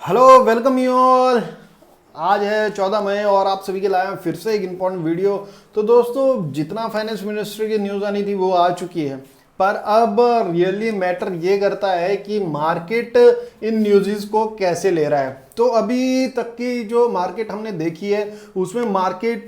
Hello welcome you all. आज है 14 मई और आप सभी के लाए हैं फिर से एक इम्पॉर्टेंट वीडियो। तो दोस्तों जितना फाइनेंस मिनिस्ट्री की न्यूज़ आनी थी वो आ चुकी है, पर अब रियली मैटर ये करता है कि मार्केट इन न्यूज़ को कैसे ले रहा है। तो अभी तक की जो मार्केट हमने देखी है उसमें मार्केट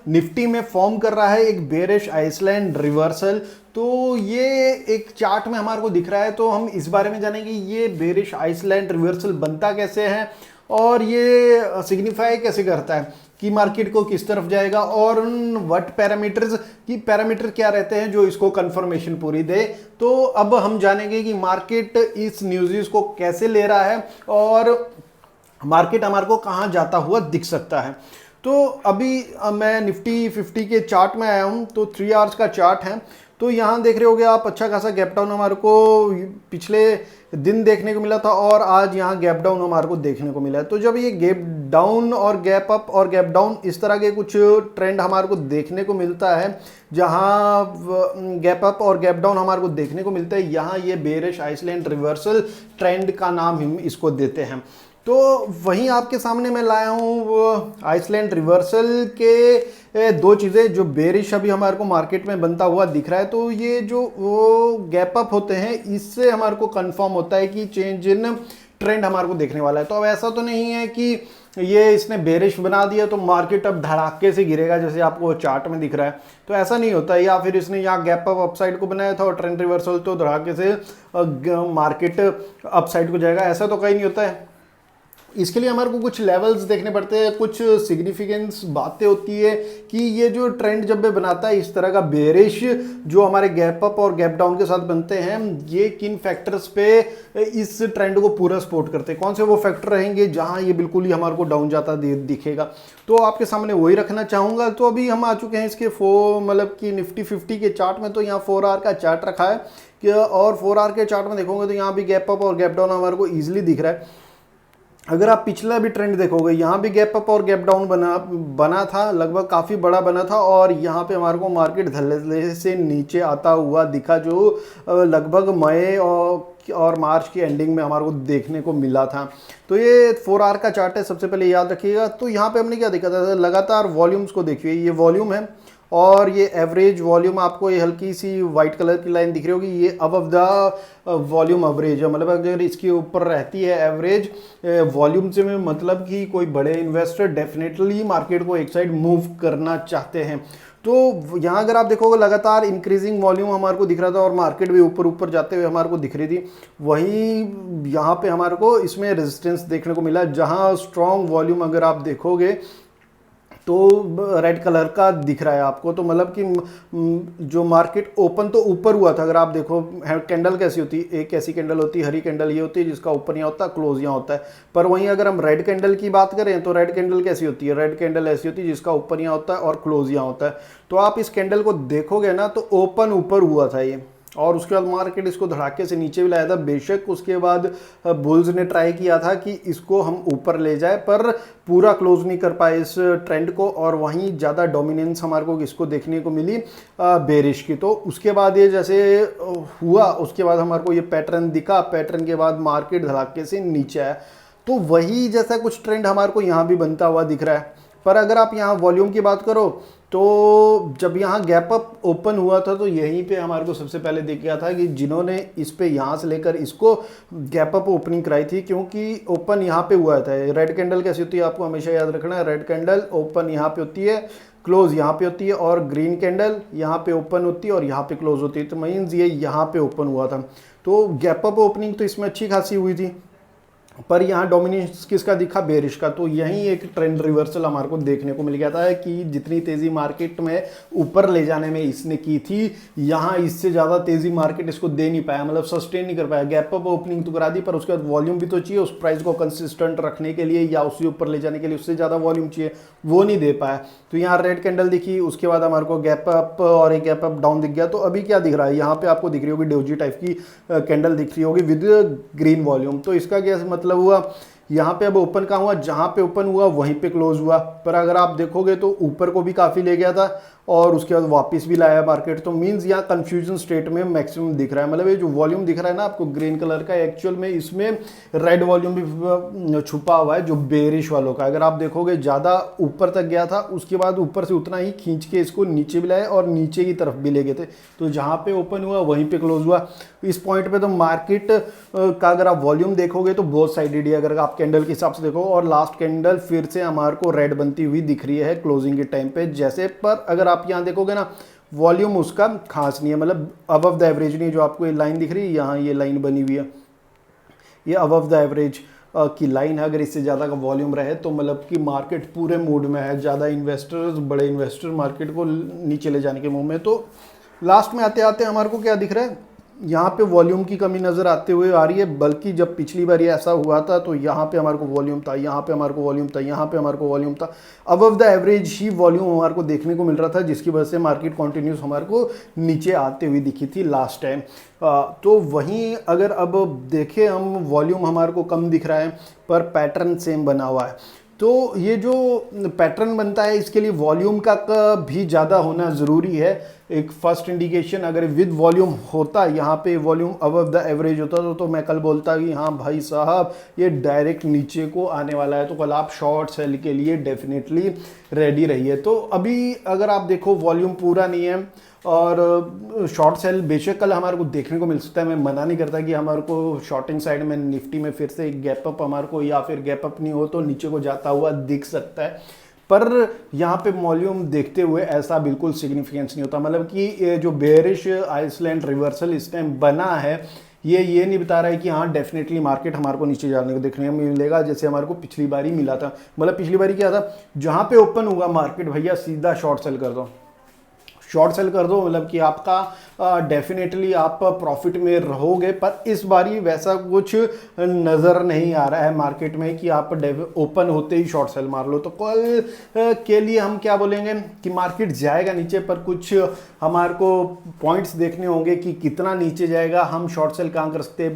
निफ्टी में फॉर्म कर रहा है एक बेरिश आइसलैंड रिवर्सल। तो ये एक चार्ट में हमारे को दिख रहा है, तो हम इस बारे में जानेंगे ये बेरिश आइसलैंड रिवर्सल बनता कैसे है और ये सिग्निफाई कैसे करता है कि मार्केट को किस तरफ जाएगा और उन व्हाट पैरामीटर्स की पैरामीटर क्या रहते हैं जो इसको कंफर्मेशन पूरी दे। तो अब हम जानेंगे कि मार्केट इस न्यूज़ को कैसे ले रहा है और मार्केट हमारे को कहाँ जाता हुआ दिख सकता है। तो अभी मैं निफ्टी 50 के चार्ट में आया हूँ, तो 3 आवर्स का चार्ट है। तो यहाँ देख रहे होगे आप, अच्छा खासा गैप डाउन हमारे को पिछले दिन देखने को मिला था और आज यहाँ गैप डाउन हमारे को देखने को मिला है। तो जब ये गैप डाउन और गैप अप और गैप डाउन इस तरह के कुछ ट्रेंड हमारे को देखने को मिलता है, जहाँ गैप अप और गैप डाउन हमारे को देखने को मिलता है, यहाँ ये बेरिश आइसलैंड रिवर्सल ट्रेंड का नाम हम इसको देते हैं। तो वहीं आपके सामने मैं लाया हूँ आइसलैंड रिवर्सल के दो चीज़ें जो बेरिश अभी हमारे को मार्केट में बनता हुआ दिख रहा है। तो ये जो वो गैप अप होते हैं इससे हमारे को कंफर्म होता है कि चेंज इन ट्रेंड हमारे को देखने वाला है। तो अब ऐसा तो नहीं है कि ये इसने बेरिश बना दिया तो मार्केट अब धड़ाके से गिरेगा जैसे आपको चार्ट में दिख रहा है, तो ऐसा नहीं होता है। या फिर इसने यहाँ गैप अप अपसाइड को बनाया था और ट्रेंड रिवर्सल तो धड़ाके से मार्केट अपसाइड को जाएगा, ऐसा तो कहीं नहीं होता है। इसके लिए हमारे को कुछ लेवल्स देखने पड़ते हैं, कुछ सिग्निफिकेंस बातें होती है कि ये जो ट्रेंड जब भी बनाता है इस तरह का बेरिश जो हमारे गैप अप और गैप डाउन के साथ बनते हैं, ये किन फैक्टर्स पे इस ट्रेंड को पूरा सपोर्ट करते हैं, कौन से वो फैक्टर रहेंगे जहां ये बिल्कुल ही हमारे को डाउन जाता दिखेगा। तो आपके सामने वही रखना चाहूँगा। तो अभी हम आ चुके हैं इसके मतलब कि निफ्टी 50 के चार्ट में। तो यहाँ 4 आवर का चार्ट रखा है कि और 4 आवर के चार्ट में देखोगे तो यहाँ भी गैप अप और गैप डाउन हमारे को ईजिली दिख रहा है। अगर आप पिछला भी ट्रेंड देखोगे यहाँ भी गैप अप और गैप डाउन बना था, लगभग काफ़ी बड़ा बना था और यहाँ पे हमारे को मार्केट धल्ले से नीचे आता हुआ दिखा, जो लगभग मई और मार्च की एंडिंग में हमारे को देखने को मिला था। तो ये 4 आवर का चार्ट है, सबसे पहले याद रखिएगा। तो यहाँ पे हमने क्या देखा था, लगातार वॉल्यूम्स को देखिए, ये वॉल्यूम है और ये एवरेज वॉल्यूम आपको ये हल्की सी वाइट कलर की लाइन दिख रही होगी, ये अबव द वॉल्यूम एवरेज है। मतलब अगर इसके ऊपर रहती है एवरेज वॉल्यूम से में मतलब कि कोई बड़े इन्वेस्टर डेफिनेटली मार्केट को एक साइड मूव करना चाहते हैं। तो यहाँ अगर आप देखोगे लगातार इंक्रीजिंग वॉल्यूम हमारे को दिख रहा था और मार्केट भी ऊपर ऊपर जाते हुए हमारे को दिख रही थी। वहीं यहाँ पे हमारे को इसमें रेजिस्टेंस देखने को मिला, जहाँ स्ट्रॉन्ग वॉल्यूम अगर आप देखोगे तो रेड कलर का दिख रहा है आपको। तो मतलब कि जो मार्केट ओपन तो ऊपर हुआ था, अगर आप देखो कैंडल कैसी होती है, एक ऐसी कैंडल होती है, हरी कैंडल ये होती है जिसका ऊपर यहाँ होता है, क्लोज यहाँ होता है। पर वहीं अगर हम रेड कैंडल की बात करें तो रेड कैंडल कैसी होती है, रेड कैंडल ऐसी होती है जिसका ऊपर यहाँ होता है और क्लोज यहाँ होता है। तो आप इस कैंडल को देखोगे ना तो ओपन ऊपर हुआ था ये, और उसके बाद मार्केट इसको धड़ाके से नीचे भी लाया था। बेशक उसके बाद बुल्स ने ट्राई किया था कि इसको हम ऊपर ले जाए, पर पूरा क्लोज नहीं कर पाए इस ट्रेंड को, और वहीं ज़्यादा डोमिनेंस हमारे को इसको देखने को मिली बेरिश की। तो उसके बाद ये जैसे हुआ, उसके बाद हमारे को ये पैटर्न दिखा, पैटर्न के बाद मार्केट धड़ाके से नीचे आया। तो वही जैसा कुछ ट्रेंड हमारे को यहाँ भी बनता हुआ दिख रहा है। पर अगर आप यहाँ वॉल्यूम की बात करो तो जब यहाँ गैप अप ओपन हुआ था तो यहीं पे हमारे को सबसे पहले दिख गया था कि जिन्होंने इस पे यहाँ से लेकर इसको गैप अप ओपनिंग कराई थी, क्योंकि ओपन यहाँ पे हुआ था। रेड कैंडल कैसी होती है आपको हमेशा याद रखना है, रेड कैंडल ओपन यहाँ पे होती है, क्लोज यहाँ पे होती है, और ग्रीन कैंडल यहाँ पे ओपन होती है और यहाँ पे क्लोज होती है। तो मीन्स ये यहाँ पे ओपन हुआ था। तो गैप अप ओपनिंग तो इसमें अच्छी खासी हुई थी, पर यहाँ डोमिनेंस किसका दिखा, बेरिश का। तो यही एक ट्रेंड रिवर्सल हमारे को देखने को मिल गया था कि जितनी तेजी मार्केट में ऊपर ले जाने में इसने की थी, यहाँ इससे ज़्यादा तेजी मार्केट इसको दे नहीं पाया, मतलब सस्टेन नहीं कर पाया। गैप अप ओपनिंग तो करा दी, पर उसके बाद वॉल्यूम भी तो चाहिए उस प्राइस को कंसिस्टेंट रखने के लिए या उससे ऊपर ले जाने के लिए, उससे ज़्यादा वॉल्यूम चाहिए, वो नहीं दे पाया। तो यहाँ रेड कैंडल दिखी, उसके बाद हमारे को गैप अप और एक गैप अप डाउन दिख गया। तो अभी क्या दिख रहा है, यहाँ पे आपको दिख रही होगी डोजी टाइप की कैंडल दिख रही होगी विद ग्रीन वॉल्यूम। तो इसका क्या मतलब हुआ, यहाँ पे अब ओपन कहाँ हुआ, जहाँ पे ओपन हुआ वहीं पे क्लोज हुआ। पर अगर आप देखोगे तो ऊपर को भी काफ़ी ले गया था और उसके बाद वापस भी लाया मार्केट। तो मींस यहाँ कंफ्यूजन स्टेट में मैक्सिमम दिख रहा है। मतलब ये जो वॉल्यूम दिख रहा है ना आपको ग्रीन कलर का, एक्चुअल में इसमें रेड वॉल्यूम भी छुपा हुआ है जो बेरिश वालों का। अगर आप देखोगे ज़्यादा ऊपर तक गया था, उसके बाद ऊपर से उतना ही खींच के इसको नीचे भी लाए और नीचे की तरफ भी ले गए थे। तो जहाँ पे ओपन हुआ वहीं पे क्लोज हुआ। इस पॉइंट पे तो मार्केट का अगर आप वॉल्यूम देखोगे तो बहुत साइडेड है अगर आप कैंडल के हिसाब से देखो। और लास्ट कैंडल फिर से हमारे को रेड बनती हुई दिख रही है क्लोजिंग के टाइम पे जैसे। पर अगर आप यहाँ देखोगे ना वॉल्यूम उसका खास नहीं है, मतलब अबव द एवरेज नहीं। जो आपको ये लाइन दिख रही है यहाँ, ये लाइन बनी हुई है, ये अबव द एवरेज की लाइन है। अगर इससे ज़्यादा का वॉल्यूम रहे तो मतलब कि मार्केट पूरे मूड में है, ज़्यादा इन्वेस्टर्स, बड़े इन्वेस्टर मार्केट को नीचे ले जाने के मुंह में। तो लास्ट में आते आते हमारे को क्या दिख रहा है, यहाँ पे वॉल्यूम की कमी नज़र आते हुए आ रही है। बल्कि जब पिछली बार ये ऐसा हुआ था तो यहाँ पे हमारे को वॉल्यूम था, यहाँ पे हमारे को वॉल्यूम था, यहाँ पे हमारे को वॉल्यूम था। Above the average he volume हमारे को देखने को मिल रहा था, जिसकी वजह से मार्केट कॉन्टिन्यूस हमारे को नीचे आते हुए दिखी थी लास्ट टाइम। तो वहीं अगर अब देखें हम, वॉल्यूम हमारे को कम दिख रहा है पर पैटर्न सेम बना हुआ है। तो ये जो पैटर्न बनता है इसके लिए वॉल्यूम का भी ज़्यादा होना ज़रूरी है। एक फर्स्ट इंडिकेशन अगर विद वॉल्यूम होता, यहाँ पे वॉल्यूम अबव द एवरेज होता तो मैं कल बोलता कि हाँ भाई साहब ये डायरेक्ट नीचे को आने वाला है, तो कल आप शॉर्ट सेल के लिए डेफिनेटली रेडी रहिए। तो अभी अगर आप देखो वॉल्यूम पूरा नहीं है और शॉर्ट सेल बेशक कल हमारे को देखने को मिल सकता है। मैं मना नहीं करता कि हमारे को शॉर्टिंग साइड में निफ्टी में फिर से एक गैप अप हमारे को, या फिर गैप अप नहीं हो तो नीचे को जाता हुआ दिख सकता है। पर यहाँ पे वॉल्यूम देखते हुए ऐसा बिल्कुल सिग्निफिकेंस नहीं होता। मतलब कि ये जो बेयरिश आइसलैंड रिवर्सल इस टाइम बना है, ये नहीं बता रहा है कि हाँ डेफिनेटली मार्केट हमारे को नीचे जाने को देखने को मिलेगा जैसे हमारे को पिछली बार ही मिला था। मतलब पिछली बार क्या था, जहाँ पे ओपन हुआ मार्केट भैया सीधा शॉर्ट सेल कर दो, शॉर्ट सेल कर दो, मतलब कि आपका डेफिनेटली आप प्रॉफिट में रहोगे। पर इस बारी वैसा कुछ नज़र नहीं आ रहा है मार्केट में कि आप ओपन होते ही शॉर्ट सेल मार लो। तो कल के लिए हम क्या बोलेंगे कि मार्केट जाएगा नीचे, पर कुछ हमारे को पॉइंट्स देखने होंगे कि कितना नीचे जाएगा। हम शॉर्ट सेल कहाँ कर सकते,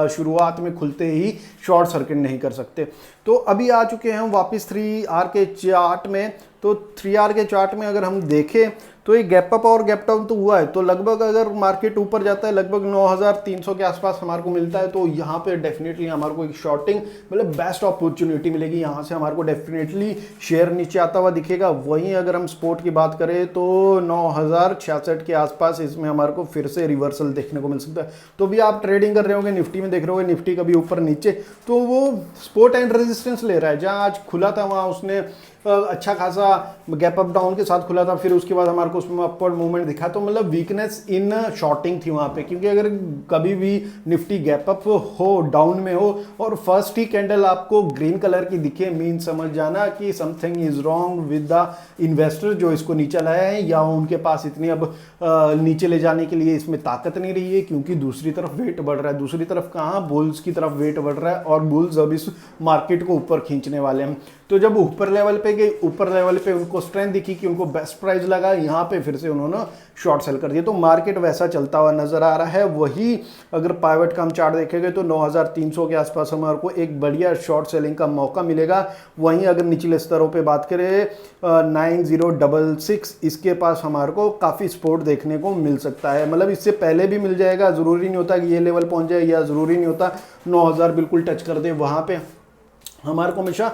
शुरुआत में खुलते ही शॉर्ट सर्किट नहीं कर सकते। तो अभी आ चुके हैं हम वापस 3R के चार्ट में। तो 3R के चार्ट में अगर हम देखें तो ये गैप अप और गैप डाउन तो हुआ है। तो लगभग अगर मार्केट ऊपर जाता है लगभग 9300 के आसपास हमारे को मिलता है, तो यहाँ पे डेफिनेटली हमारे को एक शॉर्टिंग मतलब बेस्ट अपॉर्चुनिटी मिलेगी। यहाँ से हमारे को डेफिनेटली शेयर नीचे आता हुआ दिखेगा। वहीं अगर हम स्पोर्ट की बात करें तो 9066 के आसपास इसमें हमारे को फिर से रिवर्सल देखने को मिल सकता है। तो भी आप ट्रेडिंग कर रहे होंगे निफ्टी में, देख रहे होंगे निफ्टी कभी ऊपर नीचे, तो वो सपोर्ट एंड रेजिस्टेंस ले रहा है। जहाँ आज खुला था वहाँ उसने अच्छा खासा गैप अप डाउन के साथ खुला था, फिर उसके बाद हमारे को उसमें अपवर्ड मूवमेंट दिखा। तो मतलब वीकनेस इन शॉर्टिंग थी वहाँ पे, क्योंकि अगर कभी भी निफ्टी गैप अप हो, डाउन में हो और फर्स्ट ही कैंडल आपको ग्रीन कलर की दिखे, मीन समझ जाना कि something is wrong with the investor जो इसको नीचे लाया है, या उनके पास इतनी अब नीचे ले जाने के लिए इसमें ताकत नहीं रही है, क्योंकि दूसरी तरफ वेट बढ़ रहा है। दूसरी तरफ कहाँ, बुल्स की तरफ वेट बढ़ रहा है और बुल्स अब इस मार्केट को ऊपर खींचने वाले हैं। तो जब ऊपर लेवल पे गए, ऊपर लेवल पे उनको स्ट्रेंथ दिखी कि उनको बेस्ट प्राइस लगा, यहाँ पे फिर से उन्होंने शॉर्ट सेल कर दिया। तो मार्केट वैसा चलता हुआ नजर आ रहा है। वही अगर पाइवट का हम चार्ट देखेंगे तो 9300 के आसपास हमारे को एक बढ़िया शॉर्ट सेलिंग का मौका मिलेगा। वहीं अगर निचले स्तरों पे बात करें 9066 इसके पास हमारे को काफ़ी सपोर्ट देखने को मिल सकता है। मतलब इससे पहले भी मिल जाएगा, ज़रूरी नहीं होता कि ये लेवल पहुंच जाए, या ज़रूरी नहीं होता 9000 बिल्कुल टच कर दे। वहाँ पे हमारे को हमेशा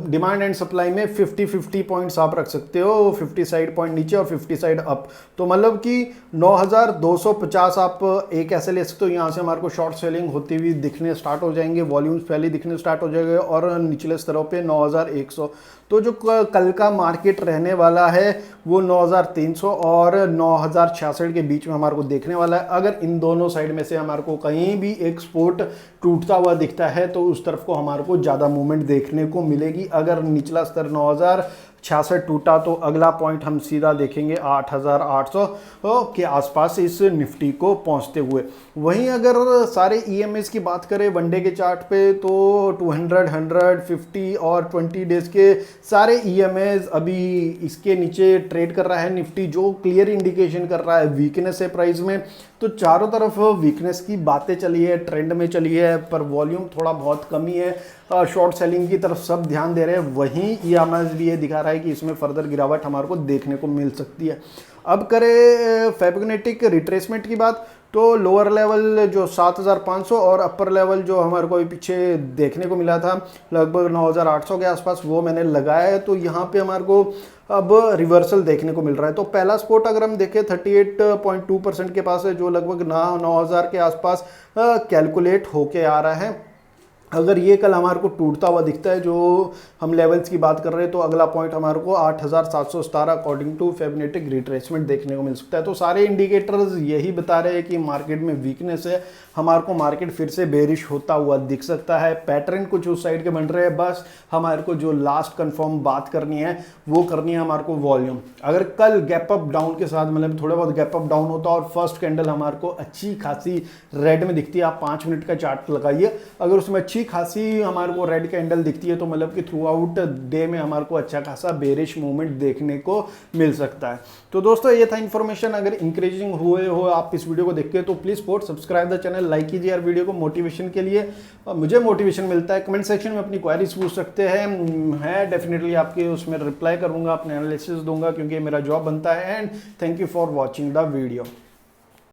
डिमांड एंड सप्लाई में 50-50 पॉइंट्स आप रख सकते हो, 50 साइड पॉइंट नीचे और 50 साइड अप। तो मतलब कि 9250 आप एक ऐसे ले सकते हो। यहाँ से हमारे को शॉर्ट सेलिंग होती हुई दिखने स्टार्ट हो जाएंगे, वॉल्यूम्स पहले दिखने स्टार्ट हो जाएंगे, और निचले स्तरों पे 9100। तो जो कल का मार्केट रहने वाला है वो 9300 और 9066 के बीच में हमारे को देखने वाला है। अगर इन दोनों साइड में से हमारे को कहीं भी एक सपोर्ट टूटता हुआ दिखता है तो उस तरफ को हमारे को ज़्यादा मूवमेंट देखने को मिलेगी। अगर निचला स्तर 9066 टूटा तो अगला पॉइंट हम सीधा देखेंगे 8800 के आसपास इस निफ्टी को पहुंचते हुए। वहीं अगर सारे ईएमएस की बात करें वनडे के चार्ट पे तो 200, 150 और 20 डेज के सारे ईएमएस अभी इसके नीचे ट्रेड कर रहा है निफ्टी, जो क्लियर इंडिकेशन कर रहा है वीकनेस है प्राइस में। तो चारों तरफ वीकनेस की बातें चली है, ट्रेंड में चली है, पर वॉल्यूम थोड़ा बहुत कमी है। शॉर्ट सेलिंग की तरफ सब ध्यान दे रहे हैं। वहीं ईएमएस भी ये दिखा रहा रहा है कि इसमें फर्दर गिरावट हमारे को देखने को मिल सकती है। अब करें फैबनेटिक रिट्रेसमेंट की बात, तो लोअर लेवल जो 7500 और अपर लेवल जो हमारे को पीछे देखने को मिला था लगभग 9800 के आसपास, वो मैंने लगाया है। तो यहाँ पे हमारे को अब रिवर्सल देखने को मिल रहा है। तो पहला स्पोर्ट अगर हम देखें 38.2% के पास है, जो लगभग 9000 के आसपास कैलकुलेट होके आ रहा है। अगर ये कल हमारे को टूटता हुआ दिखता है, जो हम लेवल्स की बात कर रहे हैं, तो अगला पॉइंट हमारे को 8717 अकॉर्डिंग टू फैबनेटिक रिट्रेसमेंट देखने को मिल सकता है। तो सारे इंडिकेटर्स यही बता रहे हैं कि मार्केट में वीकनेस है, हमारे को मार्केट फिर से बेरिश होता हुआ दिख सकता है। पैटर्न कुछ उस साइड के बन रहे हैं, बस हमारे को जो लास्ट कंफर्म बात करनी है वो करनी है हमारे को वॉल्यूम। अगर कल गैप अप डाउन के साथ मतलब थोड़ा बहुत गैप अप डाउन होता और फर्स्ट कैंडल हमारे को अच्छी खासी रेड में दिखती है, आप 5 मिनट का चार्ट लगाइए, अगर उसमें अच्छी खासी हमारे को रेड कैंडल दिखती है तो मतलब कि थ्रू आउट डे में हमारे को अच्छा खासा बेरिश मूवमेंट देखने को मिल सकता है। तो दोस्तों ये था इन्फॉर्मेशन। अगर इंक्रीजिंग हुए हो आप इस वीडियो को देख के, तो please subscribe the channel, like कीजिए यार वीडियो को मोटिवेशन के लिए, मुझे मोटिवेशन मिलता है। कमेंट सेक्शन में अपनी क्वेरीज पूछ सकते हैं, मैं डेफिनेटली आपके उसमें रिप्लाई करूंगा, अपने एनालिसिस दूंगा, क्योंकि मेरा जॉब बनता है। And thank you for watching the video.